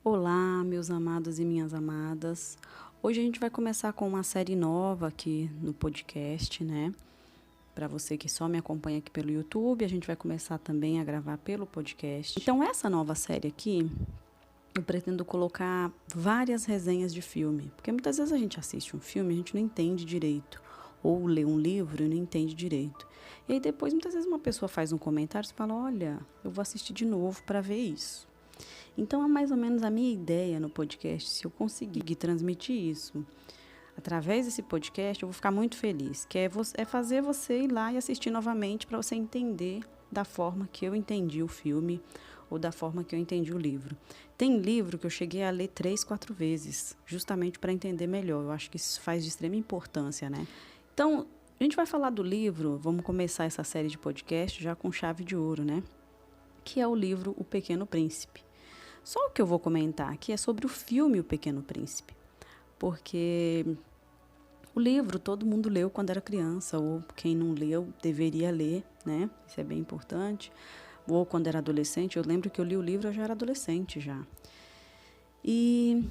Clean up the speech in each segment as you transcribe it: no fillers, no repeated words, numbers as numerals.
Olá, meus amados e minhas amadas. Hoje a gente vai começar com uma série nova aqui no podcast, né? Para você que só me acompanha aqui pelo YouTube, a gente vai começar também a gravar pelo podcast. Então, essa nova série aqui, eu pretendo colocar várias resenhas de filme, porque muitas vezes a gente assiste um filme e a gente não entende direito, ou lê um livro e não entende direito. E aí depois, muitas vezes, uma pessoa faz um comentário e fala, olha, eu vou assistir de novo para ver isso. Então, é mais ou menos a minha ideia no podcast. Se eu conseguir transmitir isso através desse podcast, eu vou ficar muito feliz. Que é fazer você ir lá e assistir novamente para você entender da forma que eu entendi o filme ou da forma que eu entendi o livro. Tem livro que eu cheguei a ler 3, 4 vezes, justamente para entender melhor. Eu acho que isso faz de extrema importância, né? Então, a gente vai falar do livro, vamos começar essa série de podcast já com chave de ouro, né? Que é o livro O Pequeno Príncipe. Só o que eu vou comentar aqui é sobre o filme O Pequeno Príncipe, porque o livro todo mundo leu quando era criança, ou quem não leu deveria ler, né? Isso é bem importante. Ou quando era adolescente, eu lembro que eu li o livro, eu já era adolescente já. E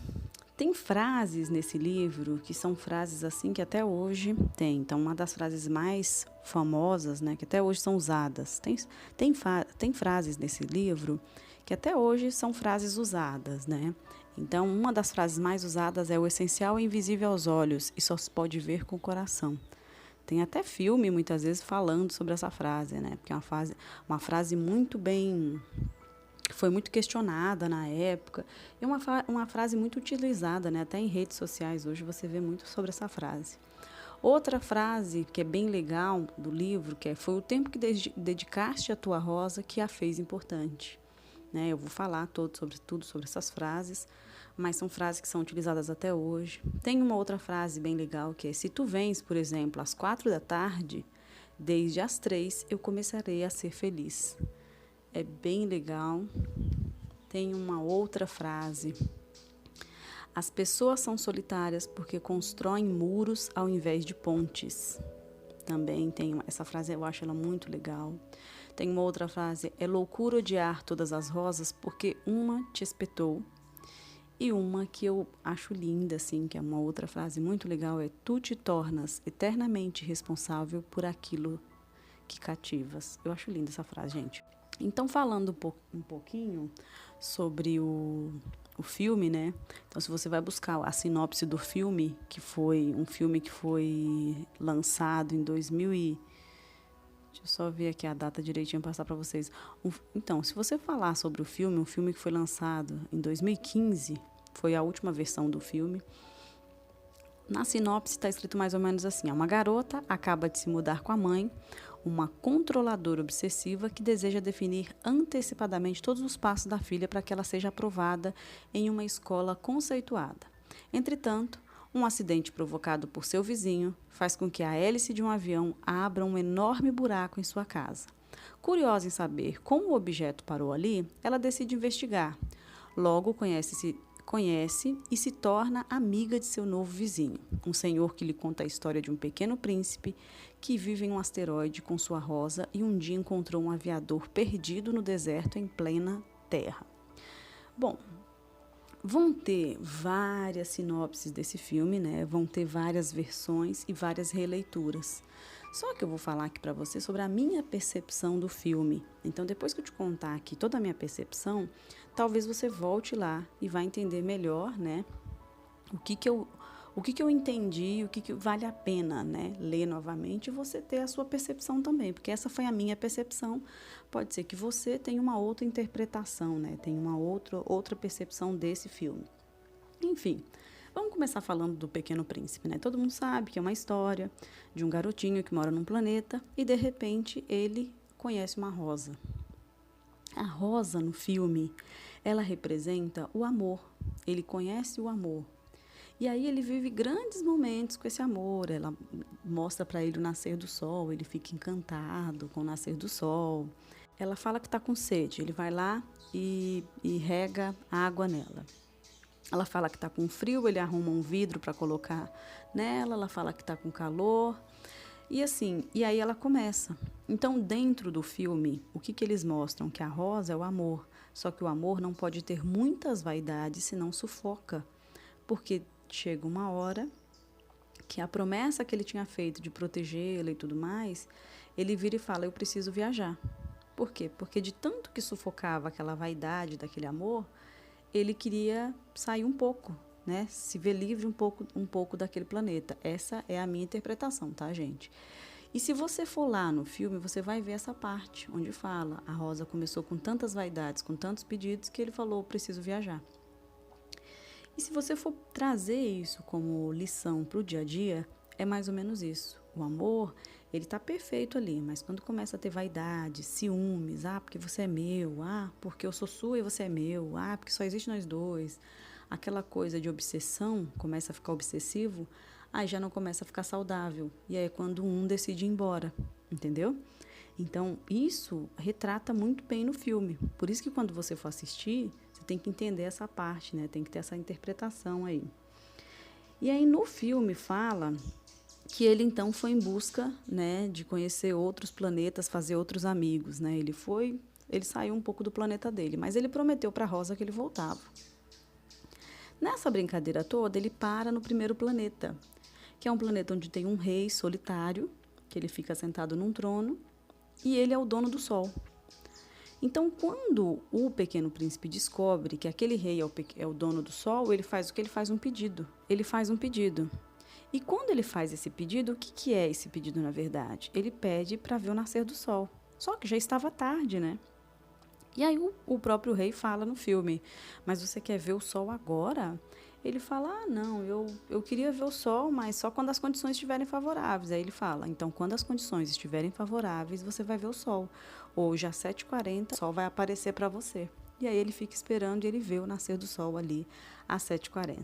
tem frases nesse livro que são frases assim que até hoje tem. Então, uma das frases mais famosas, né, que até hoje são usadas. Tem frases nesse livro que até hoje são frases usadas, né? Então, uma das frases mais usadas é: o essencial é invisível aos olhos e só se pode ver com o coração. Tem até filme, muitas vezes, falando sobre essa frase, né? Porque é uma frase muito bem... foi muito questionada na época. E uma frase muito utilizada, né? Até em redes sociais hoje você vê muito sobre essa frase. Outra frase que é bem legal do livro, que foi o tempo que dedicaste à tua rosa que a fez importante. Né? Eu vou falar tudo sobre essas frases, mas são frases que são utilizadas até hoje. Tem uma outra frase bem legal que é: se tu vens, por exemplo, às 4 da tarde, desde as 3 eu começarei a ser feliz. É bem legal. Tem uma outra frase: as pessoas são solitárias porque constroem muros ao invés de pontes. Também tem essa frase, eu acho ela muito legal. Tem uma outra frase: é loucura odiar todas as rosas porque uma te espetou. E uma que eu acho linda, assim, que é uma outra frase muito legal, é: tu te tornas eternamente responsável por aquilo que cativas. Eu acho linda essa frase, gente. Então, falando um pouquinho sobre o filme, né? Então, se você vai buscar a sinopse do filme, que foi um filme que foi lançado em 2000 e... Deixa eu só ver aqui a data direitinho para passar para vocês. Então, se você falar sobre o filme, um filme que foi lançado em 2015, foi a última versão do filme. Na sinopse está escrito mais ou menos assim: uma garota acaba de se mudar com a mãe, uma controladora obsessiva que deseja definir antecipadamente todos os passos da filha para que ela seja aprovada em uma escola conceituada. Entretanto, um acidente provocado por seu vizinho faz com que a hélice de um avião abra um enorme buraco em sua casa. Curiosa em saber como o objeto parou ali, ela decide investigar. Logo conhece e se torna amiga de seu novo vizinho, um senhor que lhe conta a história de um pequeno príncipe que vive em um asteroide com sua rosa e um dia encontrou um aviador perdido no deserto em plena terra. Bom, vão ter várias sinopses desse filme, né? Vão ter várias versões e várias releituras. Só que eu vou falar aqui para você sobre a minha percepção do filme. Então, depois que eu te contar aqui toda a minha percepção, talvez você volte lá e vai entender melhor, né? O que eu entendi, o que vale a pena, né? Ler novamente e você ter a sua percepção também, porque essa foi a minha percepção. Pode ser que você tenha uma outra interpretação, né? Tenha uma outra percepção desse filme. Enfim, vamos começar falando do Pequeno Príncipe, né? Todo mundo sabe que é uma história de um garotinho que mora num planeta e, de repente, ele conhece uma rosa. A rosa, no filme, ela representa o amor. Ele conhece o amor. E aí ele vive grandes momentos com esse amor. Ela mostra para ele o nascer do sol, ele fica encantado com o nascer do sol. Ela fala que está com sede, ele vai lá e rega água nela. Ela fala que está com frio, ele arruma um vidro para colocar nela. Ela fala que está com calor, E assim, e aí ela começa. Então, dentro do filme, o que que eles mostram? Que a rosa é o amor. Só que o amor não pode ter muitas vaidades, senão sufoca. Porque chega uma hora que a promessa que ele tinha feito de protegê-la e tudo mais, ele vira e fala, eu preciso viajar. Por quê? Porque de tanto que sufocava aquela vaidade daquele amor, ele queria sair um pouco, né? Se ver livre um pouco daquele planeta. Essa é a minha interpretação, tá, gente? E se você for lá no filme, você vai ver essa parte onde fala, a Rosa começou com tantas vaidades, com tantos pedidos, que ele falou, preciso viajar. E se você for trazer isso como lição para o dia a dia, é mais ou menos isso. O amor, ele tá perfeito ali, mas quando começa a ter vaidade, ciúmes, porque você é meu, porque eu sou sua e você é meu, porque só existe nós dois, aquela coisa de obsessão começa a ficar obsessivo, aí já não começa a ficar saudável. E aí é quando um decide ir embora, entendeu? Então, isso retrata muito bem no filme. Por isso que quando você for assistir, você tem que entender essa parte, né? Tem que ter essa interpretação aí. E aí no filme fala que ele então foi em busca, né, de conhecer outros planetas, fazer outros amigos, né? Ele saiu um pouco do planeta dele, mas ele prometeu para Rosa que ele voltava. Nessa brincadeira toda, ele para no primeiro planeta, que é um planeta onde tem um rei solitário, que ele fica sentado num trono, e ele é o dono do sol. Então, quando o Pequeno Príncipe descobre que aquele rei é o dono do sol, ele faz o que? Ele faz um pedido. Ele faz um pedido. E quando ele faz esse pedido, o que é esse pedido, na verdade? Ele pede para ver o nascer do sol. Só que já estava tarde, né? E aí o próprio rei fala no filme, mas você quer ver o sol agora? Ele fala, não, eu queria ver o sol, mas só quando as condições estiverem favoráveis. Aí ele fala, então quando as condições estiverem favoráveis, você vai ver o sol. Hoje às 7h40, o sol vai aparecer para você. E aí ele fica esperando e ele vê o nascer do sol ali às 7h40.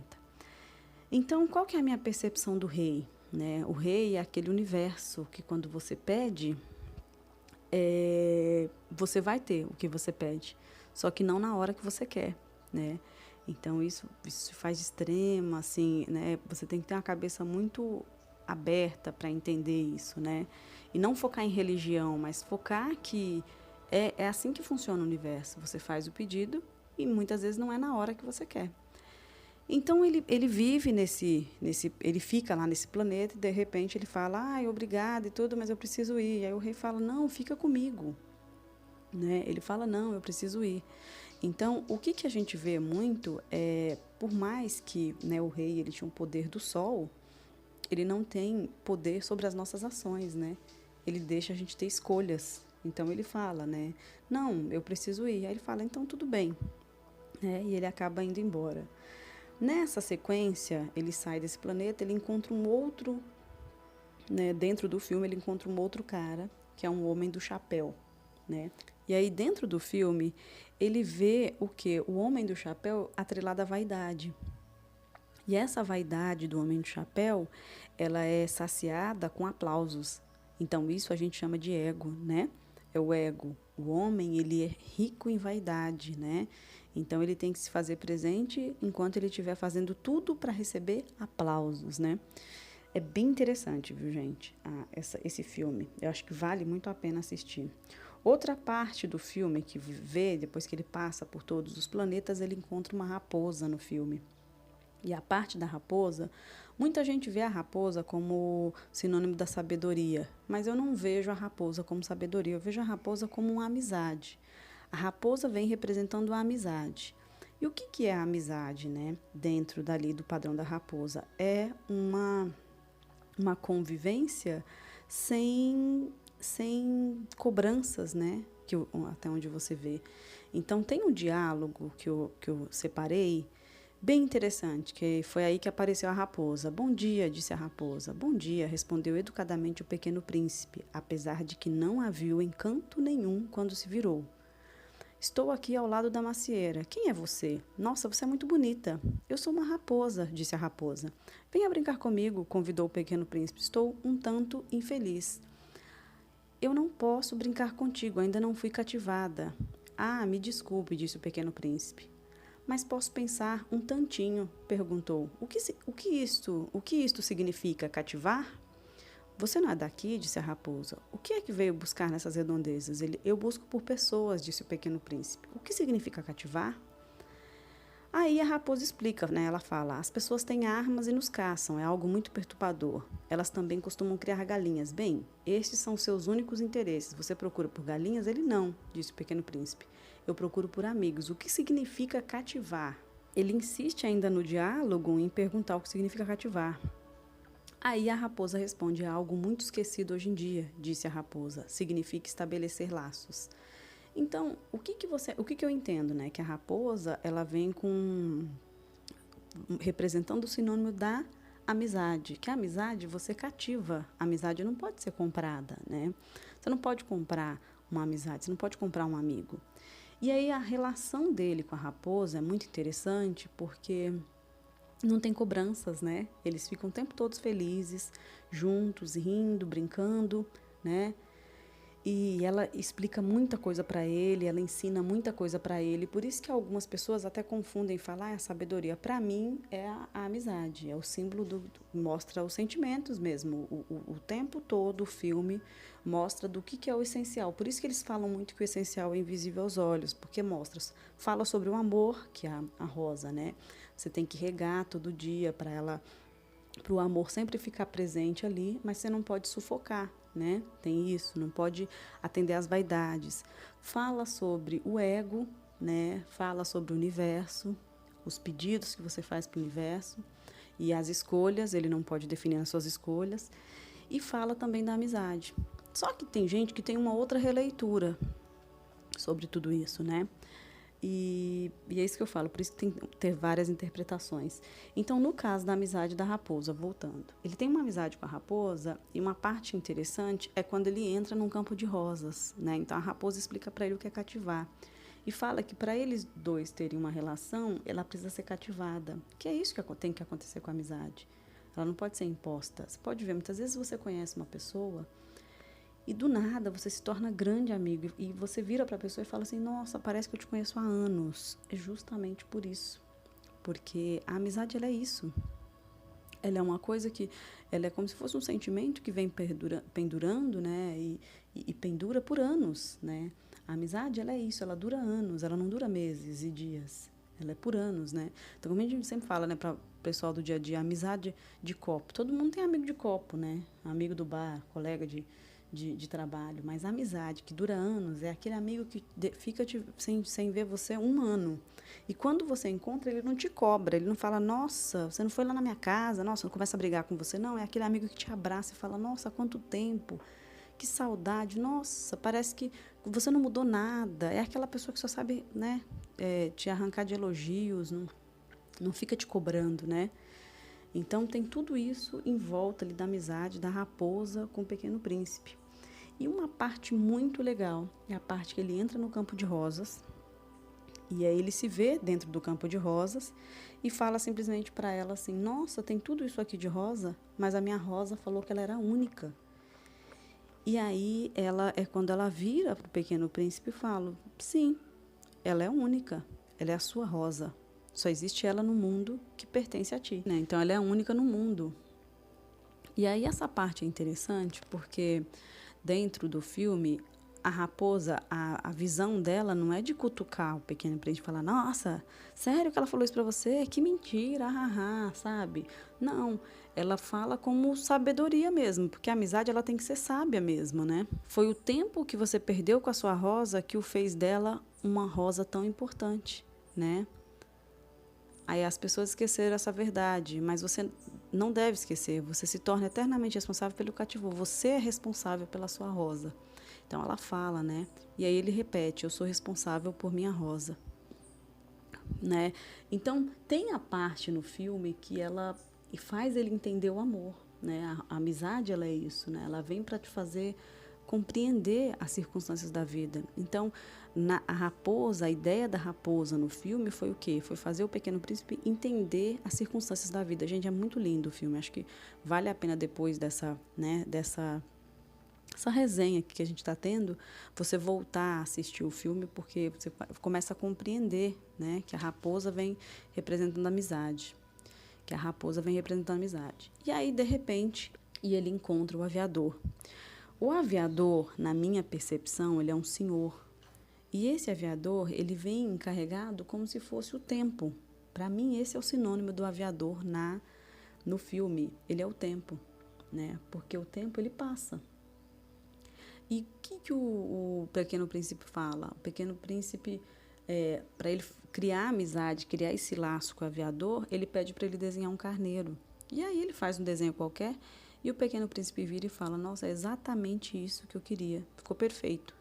Então, qual que é a minha percepção do rei? Né? O rei é aquele universo que quando você pede, você vai ter o que você pede, só que não na hora que você quer, né? Então, isso faz extrema, assim, né? Você tem que ter uma cabeça muito aberta para entender isso, né? E não focar em religião, mas focar que é assim que funciona o universo. Você faz o pedido e muitas vezes não é na hora que você quer. Então, ele vive ele fica lá nesse planeta e, de repente, ele fala, obrigada e tudo, mas eu preciso ir. Aí o rei fala, não, fica comigo. Né? Ele fala, não, eu preciso ir. Então, o que a gente vê muito é, por mais que, né, o rei ele tinha um poder do sol, ele não tem poder sobre as nossas ações, né? Ele deixa a gente ter escolhas. Então, ele fala, né, não, eu preciso ir. Aí ele fala, então tudo bem. Né? E ele acaba indo embora. Nessa sequência, ele sai desse planeta, ele encontra um outro, né, dentro do filme, ele encontra um outro cara, que é um homem do chapéu, né? E aí, dentro do filme, ele vê o quê? O homem do chapéu atrelado à vaidade. E essa vaidade do homem do chapéu, ela é saciada com aplausos. Então, isso a gente chama de ego, né? É o ego. O homem, ele é rico em vaidade, né? Então, ele tem que se fazer presente enquanto ele estiver fazendo tudo para receber aplausos, né? É bem interessante, viu, gente, esse filme. Eu acho que vale muito a pena assistir. Outra parte do filme que vê, depois que ele passa por todos os planetas, ele encontra uma raposa no filme. E a parte da raposa, muita gente vê a raposa como sinônimo da sabedoria, mas eu não vejo a raposa como sabedoria, eu vejo a raposa como uma amizade. A raposa vem representando a amizade. E o que é a amizade, né? Dentro dali do padrão da raposa? É uma convivência sem cobranças, né? Até onde você vê. Então, tem um diálogo que eu separei, bem interessante, que foi aí que apareceu a raposa. Bom dia, disse a raposa. Bom dia, respondeu educadamente o pequeno príncipe, apesar de que não havia encanto nenhum quando se virou. Estou aqui ao lado da macieira. Quem é você? Nossa, você é muito bonita. Eu sou uma raposa, disse a raposa. Venha brincar comigo, convidou o pequeno príncipe. Estou um tanto infeliz. Eu não posso brincar contigo, ainda não fui cativada. Me desculpe, disse o pequeno príncipe. Mas posso pensar um tantinho, perguntou. O que isto significa, cativar? Você não é daqui, disse a raposa. O que é que veio buscar nessas redondezas? Eu busco por pessoas, disse o pequeno príncipe. O que significa cativar? Aí a raposa explica, né? Ela fala, as pessoas têm armas e nos caçam, é algo muito perturbador. Elas também costumam criar galinhas. Bem, estes são seus únicos interesses. Você procura por galinhas? Ele não, disse o pequeno príncipe. Eu procuro por amigos. O que significa cativar? Ele insiste ainda no diálogo em perguntar o que significa cativar. Aí a raposa responde, é algo muito esquecido hoje em dia, disse a raposa. Significa estabelecer laços. Então, o que eu entendo, né? Que a raposa, ela vem representando o sinônimo da amizade. Que a amizade você cativa. A amizade não pode ser comprada, né? Você não pode comprar uma amizade, você não pode comprar um amigo. E aí a relação dele com a raposa é muito interessante porque não tem cobranças, né? Eles ficam o tempo todo felizes, juntos, rindo, brincando, né? E ela explica muita coisa para ele, ela ensina muita coisa para ele. Por isso que algumas pessoas até confundem falar a sabedoria. Para mim, é a amizade, é o símbolo mostra os sentimentos mesmo. O tempo todo o filme mostra do que é o essencial. Por isso que eles falam muito que o essencial é invisível aos olhos, porque fala sobre o amor, que é a rosa, né? Você tem que regar todo dia para o amor sempre ficar presente ali, mas você não pode sufocar, né? Tem isso, não pode atender às vaidades. Fala sobre o ego, né? Fala sobre o universo, os pedidos que você faz para o universo e as escolhas, ele não pode definir as suas escolhas. E fala também da amizade. Só que tem gente que tem uma outra releitura sobre tudo isso, né? E é isso que eu falo, por isso que tem que ter várias interpretações. Então, no caso da amizade da raposa, voltando, ele tem uma amizade com a raposa e uma parte interessante é quando ele entra num campo de rosas, né? Então, a raposa explica para ele o que é cativar e fala que para eles dois terem uma relação, ela precisa ser cativada, que é isso que tem que acontecer com a amizade. Ela não pode ser imposta. Você pode ver, muitas vezes você conhece uma pessoa e do nada você se torna grande amigo e você vira para a pessoa e fala assim, nossa, parece que eu te conheço há anos. É justamente por isso, porque a amizade ela é isso. Ela é uma coisa que, ela é como se fosse um sentimento que vem pendurando, né, e pendura por anos, né. A amizade ela é isso, ela dura anos, ela não dura meses e dias. Ela é por anos, né? Então, como a gente sempre fala, né, para o pessoal do dia a dia, amizade de copo. Todo mundo tem amigo de copo, né? Amigo do bar, colega de trabalho. Mas a amizade que dura anos é aquele amigo que fica sem ver você um ano. E quando você encontra, ele não te cobra. Ele não fala, nossa, você não foi lá na minha casa, nossa, não começa a brigar com você. Não, é aquele amigo que te abraça e fala, nossa, há quanto tempo, que saudade, nossa, parece que você não mudou nada. É aquela pessoa que só sabe, né, te arrancar de elogios, não fica te cobrando, né? Então, tem tudo isso em volta ali da amizade da raposa com o Pequeno Príncipe. E uma parte muito legal é a parte que ele entra no campo de rosas e aí ele se vê dentro do campo de rosas e fala simplesmente para ela assim, nossa, tem tudo isso aqui de rosa, mas a minha rosa falou que ela era única. E aí quando ela vira para o Pequeno Príncipe e fala, sim, ela é única, ela é a sua rosa. Só existe ela no mundo que pertence a ti, né? Então ela é a única no mundo. E aí essa parte é interessante porque dentro do filme a raposa, a visão dela não é de cutucar o Pequeno Príncipe e falar, nossa, sério que ela falou isso pra você? Que mentira, sabe? Não, ela fala como sabedoria mesmo, porque a amizade ela tem que ser sábia mesmo, né? Foi o tempo que você perdeu com a sua rosa que o fez dela uma rosa tão importante, né? Aí as pessoas esqueceram essa verdade, mas você não deve esquecer, você se torna eternamente responsável pelo cativou, você é responsável pela sua rosa. Então ela fala, né? E aí ele repete, eu sou responsável por minha rosa, né? Então tem a parte no filme que ela faz ele entender o amor, né? A amizade ela é isso, né? Ela vem para te fazer compreender as circunstâncias da vida. Então, a ideia da raposa no filme foi o quê? Foi fazer o Pequeno Príncipe entender as circunstâncias da vida. Gente, é muito lindo o filme. Acho que vale a pena depois dessa resenha que a gente está tendo, você voltar a assistir o filme, porque você começa a compreender, né, que a raposa vem representando a amizade. E aí, de repente, e ele encontra o aviador. O aviador, na minha percepção, ele é um senhor. E esse aviador, ele vem encarregado como se fosse o tempo. Para mim, esse é o sinônimo do aviador no filme. Ele é o tempo, né? Porque o tempo, ele passa. E o que o Pequeno Príncipe fala? O Pequeno Príncipe, para ele criar amizade, criar esse laço com o aviador, ele pede para ele desenhar um carneiro. E aí ele faz um desenho qualquer e o Pequeno Príncipe vira e fala: nossa, é exatamente isso que eu queria, ficou perfeito.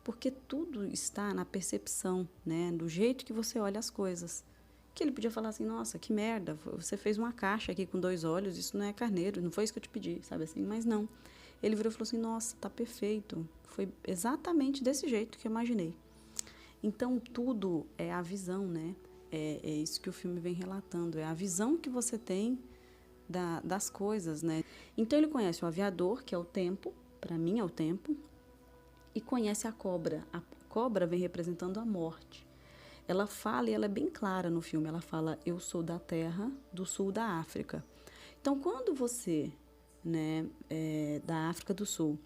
Porque tudo está na percepção, né? Do jeito que você olha as coisas. Que ele podia falar assim: nossa, que merda, você fez uma caixa aqui com 2 olhos, isso não é carneiro, não foi isso que eu te pedi, sabe assim? Mas não. Ele virou e falou assim: nossa, tá perfeito. Foi exatamente desse jeito que eu imaginei. Então, tudo é a visão, né? É isso que o filme vem relatando. É a visão que você tem das coisas, né? Então, ele conhece o aviador, que é o tempo. Para mim, é o tempo. E conhece a cobra. A cobra vem representando a morte. Ela fala, e ela é bem clara no filme. Ela fala: eu sou da terra do sul da África. Então, quando você... né, da África do Sul.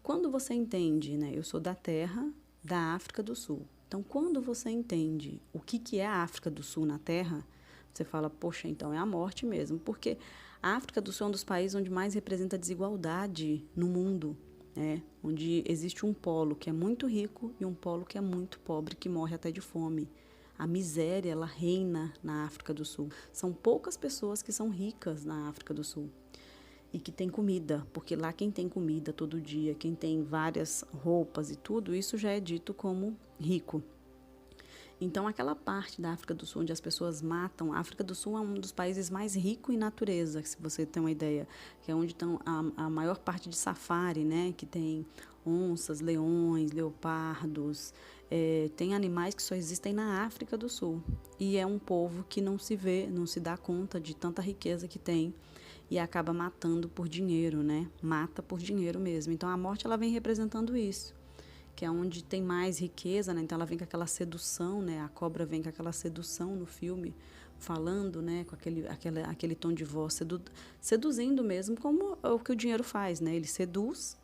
Quando você entende, né, eu sou da terra da África do Sul. Então, quando você entende o que é a África do Sul na Terra, você fala: poxa, então é a morte mesmo. Porque a África do Sul é um dos países onde mais representa a desigualdade no mundo, né? Onde existe um polo que é muito rico e um polo que é muito pobre, que morre até de fome. A miséria, ela reina na África do Sul. São poucas pessoas que são ricas na África do Sul e que tem comida, porque lá quem tem comida todo dia, quem tem várias roupas e tudo, isso já é dito como rico. Então, aquela parte da África do Sul onde as pessoas matam, a África do Sul é um dos países mais ricos em natureza, se você tem uma ideia, que é onde estão a maior parte de safari, né, que tem onças, leões, leopardos, tem animais que só existem na África do Sul. E é um povo que não se vê, não se dá conta de tanta riqueza que tem e acaba matando por dinheiro, né? Mata por dinheiro mesmo. Então, a morte, ela vem representando isso, que é onde tem mais riqueza, né? Então, ela vem com aquela sedução, né? A cobra vem com aquela sedução no filme, falando, né? Com aquele tom de voz, seduzindo mesmo, como é o que o dinheiro faz, né? Ele seduz,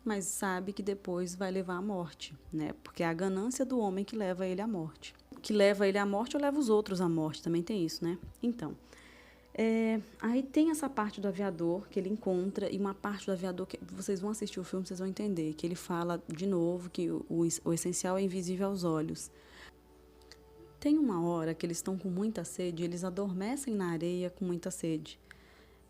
mas sabe que depois vai levar à morte, né? Porque é a ganância do homem que leva ele à morte. Que leva ele à morte ou leva os outros à morte, também tem isso, né? Então... aí tem essa parte do aviador que ele encontra, e uma parte do aviador que vocês vão assistir o filme, vocês vão entender, que ele fala de novo que o essencial é invisível aos olhos. Tem uma hora que eles estão com muita sede, eles adormecem na areia com muita sede.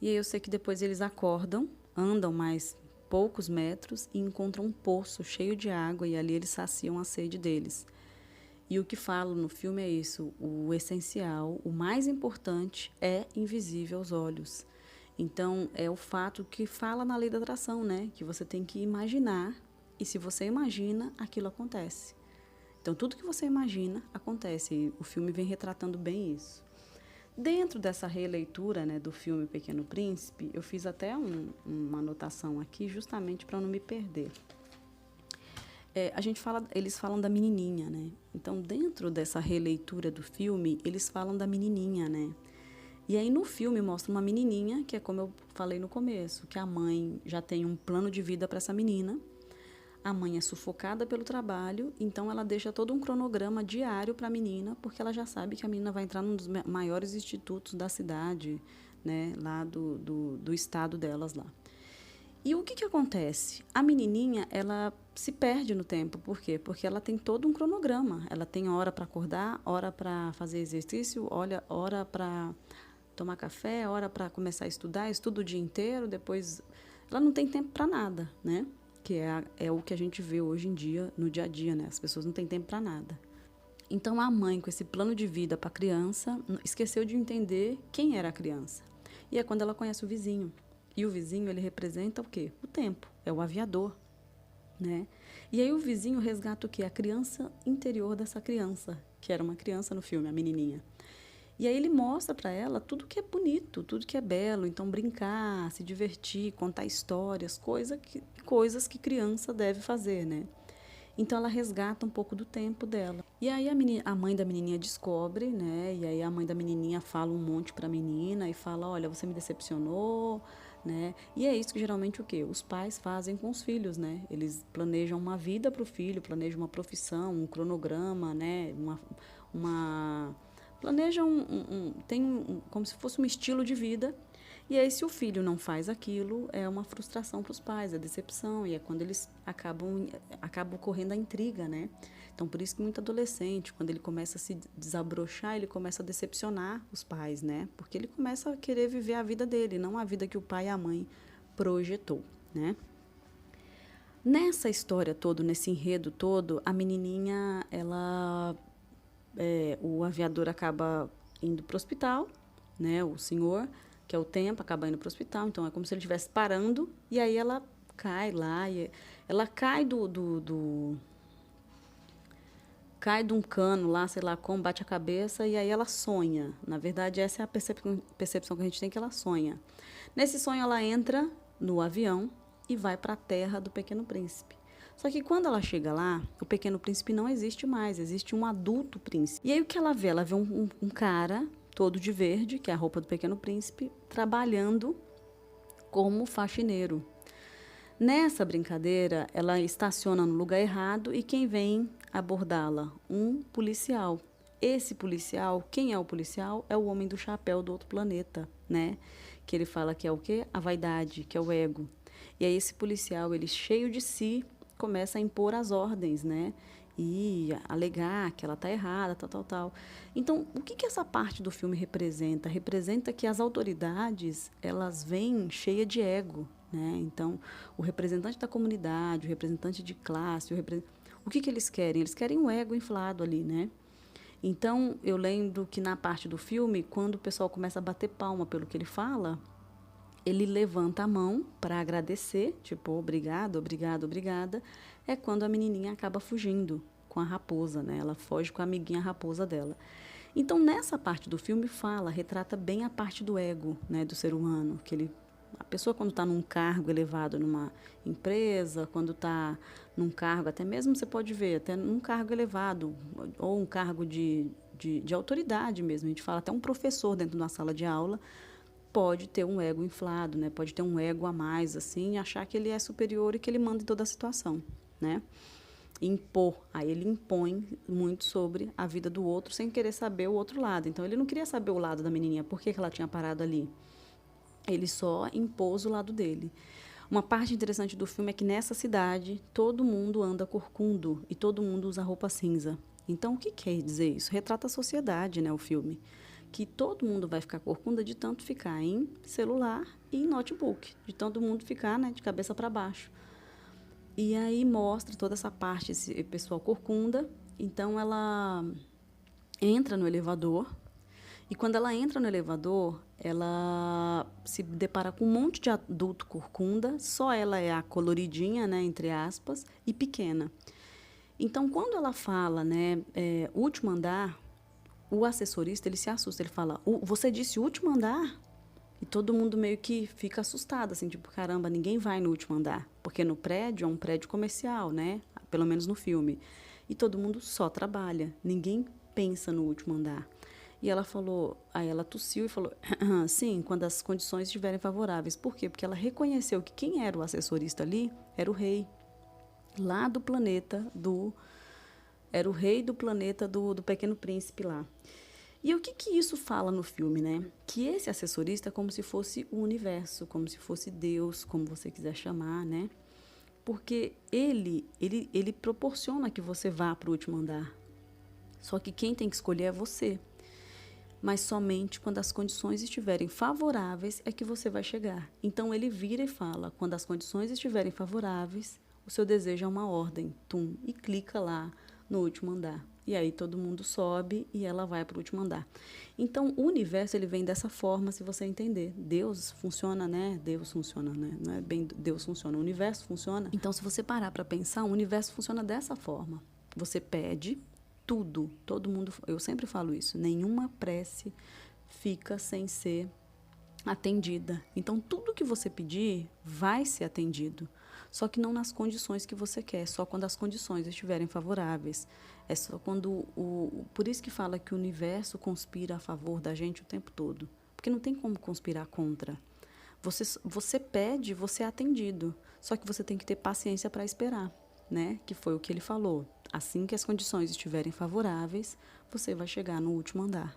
E aí eu sei que depois eles acordam, andam mais poucos metros e encontram um poço cheio de água, e ali eles saciam a sede deles. E o que falo no filme é isso: o essencial, o mais importante é invisível aos olhos. Então, é o fato que fala na lei da atração, né? Que você tem que imaginar, e se você imagina, aquilo acontece. Então, tudo que você imagina, acontece. E o filme vem retratando bem isso. Dentro dessa releitura, né, do filme Pequeno Príncipe, eu fiz até uma anotação aqui, justamente para não me perder. Eles falam da menininha, né? Então, dentro dessa releitura do filme, eles falam da menininha, né? E aí, no filme, mostra uma menininha, que é como eu falei no começo, que a mãe já tem um plano de vida para essa menina. A mãe é sufocada pelo trabalho, então ela deixa todo um cronograma diário para a menina, porque ela já sabe que a menina vai entrar num dos maiores institutos da cidade, né? Lá do estado delas lá. E o que acontece? A menininha, ela se perde no tempo. Por quê? Porque ela tem todo um cronograma. Ela tem hora para acordar, hora para fazer exercício, hora para tomar café, hora para começar a estudar, estuda o dia inteiro, depois... Ela não tem tempo para nada, né? Que é o que a gente vê hoje em dia, no dia a dia, né? As pessoas não têm tempo para nada. Então, a mãe, com esse plano de vida para a criança, esqueceu de entender quem era a criança. E é quando ela conhece o vizinho. E o vizinho, ele representa o quê? O tempo, é o aviador, né? E aí o vizinho resgata o quê? A criança interior dessa criança, que era uma criança no filme, a menininha. E aí ele mostra para ela tudo que é bonito, tudo que é belo. Então, brincar, se divertir, contar histórias, coisas que criança deve fazer, né? Então, ela resgata um pouco do tempo dela. E aí a mãe da menininha descobre, né? E aí a mãe da menininha fala um monte para a menina e fala: olha, você me decepcionou, né? E é isso que geralmente o quê? Os pais fazem com os filhos, né? Eles planejam uma vida para o filho, planejam uma profissão, um cronograma, né? Planejam como se fosse um estilo de vida. E aí, se o filho não faz aquilo, é uma frustração para os pais, é decepção, e é quando eles acaba ocorrendo a intriga, né? Então, por isso que muito adolescente, quando ele começa a se desabrochar, ele começa a decepcionar os pais, né? Porque ele começa a querer viver a vida dele, não a vida que o pai e a mãe projetou, né? Nessa história toda, nesse enredo todo, a menininha, o aviador acaba indo para o hospital, né? O senhor, que é o tempo, acaba indo para o hospital. Então, é como se ele estivesse parando. E aí, ela cai lá. Ela cai cai de um cano lá, sei lá como, bate a cabeça. E aí, ela sonha. Na verdade, essa é a percepção que a gente tem, que ela sonha. Nesse sonho, ela entra no avião e vai para a terra do Pequeno Príncipe. Só que quando ela chega lá, o Pequeno Príncipe não existe mais, existe um adulto príncipe. E aí o que ela vê? Ela vê um cara todo de verde, que é a roupa do Pequeno Príncipe, trabalhando como faxineiro. Nessa brincadeira, ela estaciona no lugar errado e quem vem abordá-la? Um policial. Esse policial, quem é o policial? É o homem do chapéu do outro planeta, né? Que ele fala que é o quê? A vaidade, que é o ego. E aí esse policial, ele cheio de si, começa a impor as ordens, né? E alegar que ela está errada, tal. Então, o que essa parte do filme representa? Representa que as autoridades, elas vêm cheias de ego, né? Então, o representante da comunidade, o representante de classe, o que eles querem? Eles querem um ego inflado ali, né? Então, eu lembro que na parte do filme, quando o pessoal começa a bater palma pelo que ele fala, ele levanta a mão para agradecer, tipo, obrigado, obrigada. É quando a menininha acaba fugindo com a raposa, né? Ela foge com a amiguinha raposa dela. Então, nessa parte do filme retrata bem a parte do ego, né, do ser humano, a pessoa quando está num cargo elevado numa empresa, quando está num cargo, até mesmo você pode ver, até num cargo elevado, ou um cargo de autoridade mesmo, a gente fala até um professor dentro de uma sala de aula, pode ter um ego inflado, né? Pode ter um ego a mais, assim, achar que ele é superior e que ele manda em toda a situação, né? Impor. Aí ele impõe muito sobre a vida do outro sem querer saber o outro lado. Então, ele não queria saber o lado da menininha, por que ela tinha parado ali. Ele só impôs o lado dele. Uma parte interessante do filme é que nessa cidade todo mundo anda corcundo e todo mundo usa roupa cinza. Então, o que quer dizer isso? Retrata a sociedade, né, o filme. Que todo mundo vai ficar corcunda de tanto ficar em celular e em notebook, de todo mundo ficar, né, de cabeça para baixo. E aí mostra toda essa parte, esse pessoal corcunda. Então, ela entra no elevador. E quando ela entra no elevador, ela se depara com um monte de adulto corcunda, só ela é a coloridinha, né, entre aspas, e pequena. Então, quando ela fala, né, último andar, o assessorista, ele se assusta, ele fala, você disse último andar? E todo mundo meio que fica assustado, assim, tipo, caramba, ninguém vai no último andar, porque no prédio é um prédio comercial, né, pelo menos no filme, e todo mundo só trabalha, ninguém pensa no último andar. E ela falou, aí ela tossiu e falou, sim, quando as condições estiverem favoráveis. Por quê? Porque ela reconheceu que quem era o assessorista ali era o rei, lá do planeta era o rei do planeta do Pequeno Príncipe lá. E o que isso fala no filme, né? Que esse assessorista é como se fosse o universo, como se fosse Deus, como você quiser chamar, né? Porque ele proporciona que você vá para o último andar. Só que quem tem que escolher é você. Mas somente quando as condições estiverem favoráveis é que você vai chegar. Então, ele vira e fala, quando as condições estiverem favoráveis, o seu desejo é uma ordem, e clica lá no último andar. E aí todo mundo sobe e ela vai para o último andar. Então, o universo, ele vem dessa forma, se você entender. Deus funciona, né? Deus funciona, né? Não é bem Deus funciona, o universo funciona. Então, se você parar para pensar, o universo funciona dessa forma. Você pede tudo, todo mundo, eu sempre falo isso, nenhuma prece fica sem ser atendida. Então, tudo que você pedir vai ser atendido, só que não nas condições que você quer, só quando as condições estiverem favoráveis. É só quando por isso que fala que o universo conspira a favor da gente o tempo todo, porque não tem como conspirar contra. Você pede, você é atendido. Só que você tem que ter paciência para esperar, né? Que foi o que ele falou. Assim que as condições estiverem favoráveis, você vai chegar no último andar.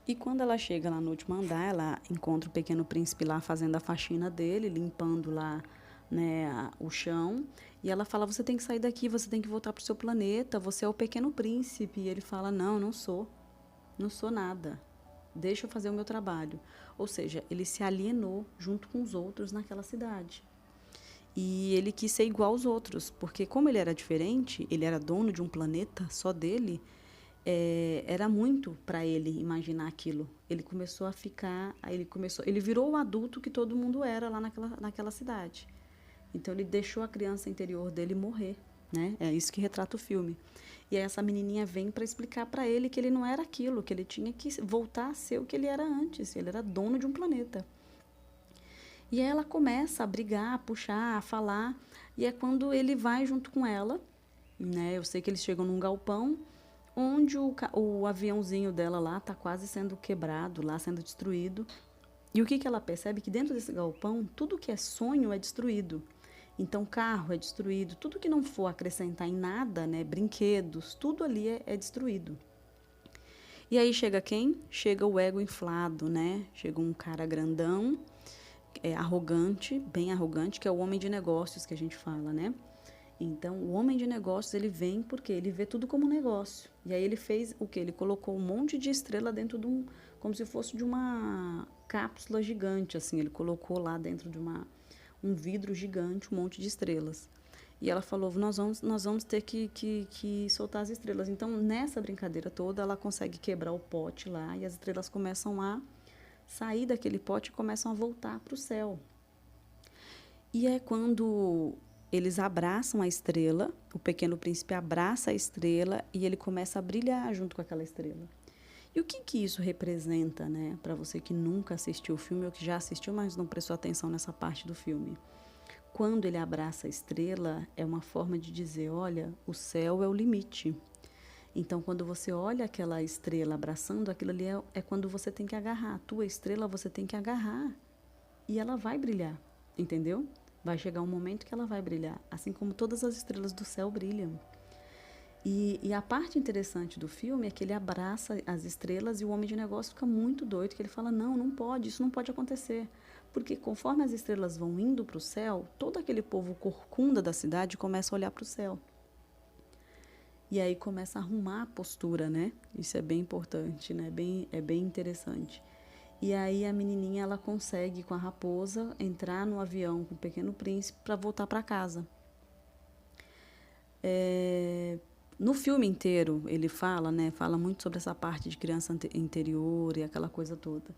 E quando ela chega lá no último andar, ela encontra o Pequeno Príncipe lá fazendo a faxina dele, limpando lá, né, o chão. E ela fala, você tem que sair daqui, você tem que voltar para o seu planeta, você é o Pequeno Príncipe. E ele fala, não, não sou. Não sou nada. Deixa eu fazer o meu trabalho. Ou seja, ele se alienou junto com os outros naquela cidade. E ele quis ser igual aos outros, porque como ele era diferente, ele era dono de um planeta só dele, era muito para ele imaginar aquilo. Ele começou a ficar, ele virou o adulto que todo mundo era lá naquela cidade. Então ele deixou a criança interior dele morrer, né? É isso que retrata o filme. E aí essa menininha vem para explicar para ele que ele não era aquilo, que ele tinha que voltar a ser o que ele era antes. Ele era dono de um planeta. E aí ela começa a brigar, a puxar, a falar. E é quando ele vai junto com ela, né? Eu sei que eles chegam num galpão onde o aviãozinho dela lá está quase sendo quebrado, lá sendo destruído. E o que ela percebe? Que dentro desse galpão, tudo que é sonho é destruído. Então, carro é destruído, tudo que não for acrescentar em nada, né, brinquedos, tudo ali é destruído. E aí chega quem? Chega o ego inflado, né? Chega um cara grandão, arrogante, bem arrogante, que é o homem de negócios que a gente fala, né? Então, o homem de negócios, ele vem porque ele vê tudo como negócio. E aí ele fez o quê? Ele colocou um monte de estrela dentro de como se fosse de uma cápsula gigante, assim. Ele colocou lá dentro de um vidro gigante, um monte de estrelas. E ela falou, nós vamos ter que soltar as estrelas. Então, nessa brincadeira toda, ela consegue quebrar o pote lá e as estrelas começam a sair daquele pote e começam a voltar para o céu. E é quando eles abraçam a estrela, o Pequeno Príncipe abraça a estrela e ele começa a brilhar junto com aquela estrela. E o que isso representa, né? Para você que nunca assistiu o filme ou que já assistiu, mas não prestou atenção nessa parte do filme. Quando ele abraça a estrela, é uma forma de dizer, olha, o céu é o limite. Então, quando você olha aquela estrela abraçando, aquilo ali é quando você tem que agarrar. A tua estrela você tem que agarrar. E ela vai brilhar, entendeu? Vai chegar um momento que ela vai brilhar, assim como todas as estrelas do céu brilham. E a parte interessante do filme é que ele abraça as estrelas e o homem de negócio fica muito doido, que ele fala, não pode, isso não pode acontecer. Porque conforme as estrelas vão indo para o céu, todo aquele povo corcunda da cidade começa a olhar para o céu. E aí começa a arrumar a postura, né? Isso é bem importante, né? É bem interessante. E aí a menininha, ela consegue, com a raposa, entrar no avião com o Pequeno Príncipe para voltar para casa. No filme inteiro, ele fala, né? Fala muito sobre essa parte de criança interior e aquela coisa toda.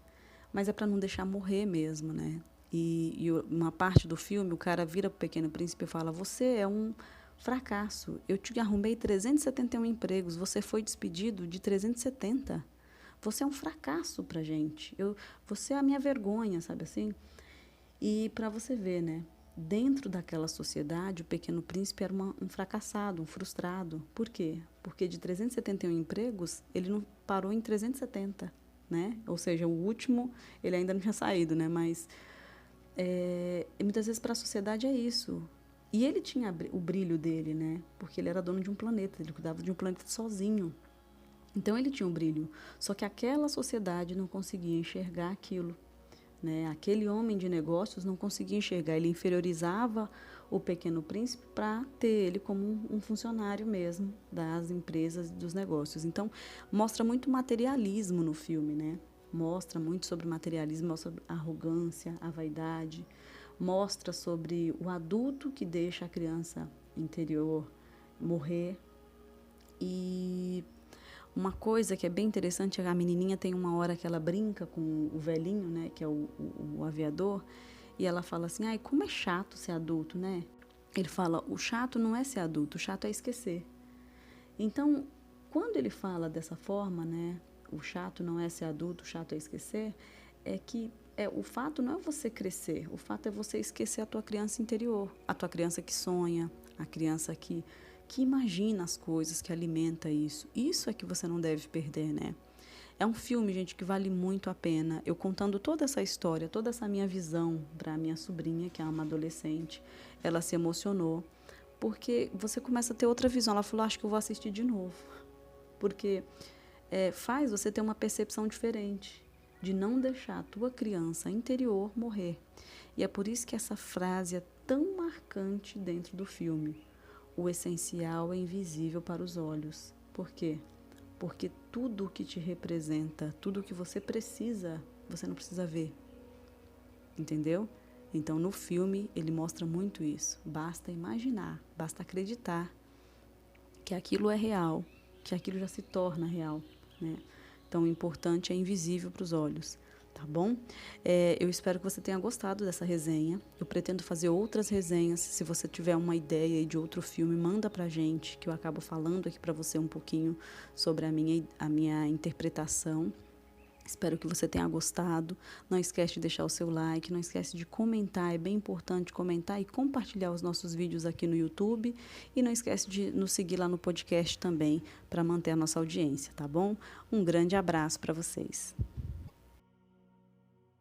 Mas é para não deixar morrer mesmo, né? E uma parte do filme, o cara vira pro Pequeno Príncipe e fala, você é um fracasso. Eu te arrumei 371 empregos, você foi despedido de 370. Você é um fracasso pra gente. Você é a minha vergonha, sabe assim? E para você ver, né? Dentro daquela sociedade, o Pequeno Príncipe era um fracassado, um frustrado. Por quê? Porque de 371 empregos, ele não parou em 370, né? Ou seja, o último, ele ainda não tinha saído, né? Mas muitas vezes para a sociedade é isso. E ele tinha o brilho dele, né? Porque ele era dono de um planeta, ele cuidava de um planeta sozinho. Então ele tinha um brilho, só que aquela sociedade não conseguia enxergar aquilo, né? Aquele homem de negócios não conseguia enxergar, ele inferiorizava o Pequeno Príncipe para ter ele como um funcionário mesmo das empresas e dos negócios. Então mostra muito materialismo no filme, né? Mostra muito sobre materialismo, mostra sobre a arrogância, a vaidade, mostra sobre o adulto que deixa a criança interior morrer. E uma coisa que é bem interessante é que a menininha tem uma hora que ela brinca com o velhinho, né, que é o aviador, e ela fala assim, ai, como é chato ser adulto, né? Ele fala, o chato não é ser adulto, o chato é esquecer. Então, quando ele fala dessa forma, né, o chato não é ser adulto, o chato é esquecer, é que o fato não é você crescer, o fato é você esquecer a tua criança interior, a tua criança que sonha, a criança que imagina as coisas, que alimenta isso. Isso é que você não deve perder, né? É um filme, gente, que vale muito a pena. Eu contando toda essa história, toda essa minha visão para minha sobrinha, que é uma adolescente, ela se emocionou, porque você começa a ter outra visão. Ela falou, acho que eu vou assistir de novo. Porque faz você ter uma percepção diferente de não deixar a tua criança interior morrer. E é por isso que essa frase é tão marcante dentro do filme. O essencial é invisível para os olhos. Por quê? Porque tudo o que te representa, tudo o que você precisa, você não precisa ver. Entendeu? Então, no filme, ele mostra muito isso. Basta imaginar, basta acreditar que aquilo é real, que aquilo já se torna real, né? Então, o importante é invisível para os olhos, tá bom? Eu espero que você tenha gostado dessa resenha. Eu pretendo fazer outras resenhas. Se você tiver uma ideia de outro filme, manda pra gente, que eu acabo falando aqui para você um pouquinho sobre a minha interpretação. Espero que você tenha gostado. Não esquece de deixar o seu like, não esquece de comentar, é bem importante comentar e compartilhar os nossos vídeos aqui no YouTube. E não esquece de nos seguir lá no podcast também, para manter a nossa audiência, tá bom? Um grande abraço para vocês.